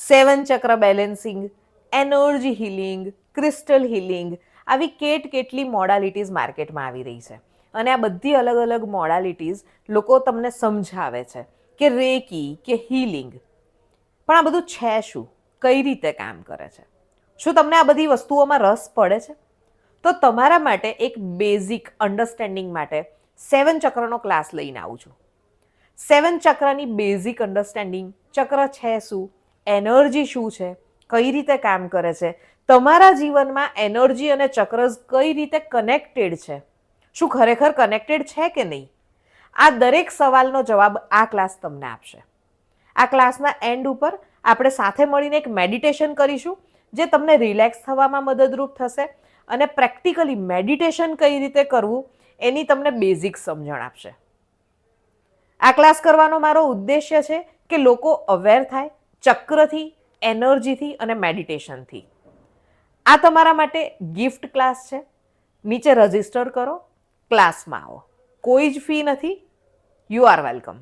સેવન ચક્ર balancing, energy healing, crystal healing, આવી કેટલી મોડાલિટીઝ માર્કેટમાં આવી રહી છે. અને આ બધી અલગ અલગ મોડાલિટીઝ લોકો તમને સમજાવે છે કે રેકી કે હિલિંગ. પણ આ બધું છે શું? કઈ રીતે કામ કરે છે? શું તમને આ બધી વસ્તુઓમાં રસ પડે છે? તો તમારા માટે એક બેઝિક અન્ડરસ્ટેન્ડિંગ માટે સેવન ચક્રનો ક્લાસ લઈને આવું છું. સેવન ચક્રની બેઝિક અન્ડરસ્ટેન્ડિંગ, ચક્ર છે શું, એનર્જી શું છે, કઈ રીતે કામ કરે છે, તમારા જીવનમાં એનર્જી અને ચક્ર કઈ રીતે કનેક્ટેડ છે, શું ખરેખર કનેક્ટેડ છે કે નહીં, આ દરેક સવાલનો જવાબ આ ક્લાસ તમને આપશે. આ ક્લાસના એન્ડ ઉપર આપણે સાથે મળીને એક મેડિટેશન કરીશું જે તમને રિલેક્સ થવામાં મદદરૂપ થશે અને પ્રેક્ટિકલી મેડિટેશન કઈ રીતે કરવું એની તમને બેઝિક સમજણ આપશે. આ ક્લાસ કરવાનો મારો ઉદ્દેશ્ય છે કે લોકો અવેર થાય ચક્રથી, એનર્જીથી અને મેડિટેશનથી. આ તમારા માટે ગિફ્ટ ક્લાસ છે. નીચે રજિસ્ટર કરો, ક્લાસમાં આવો. કોઈ જ ફી નથી. You are welcome.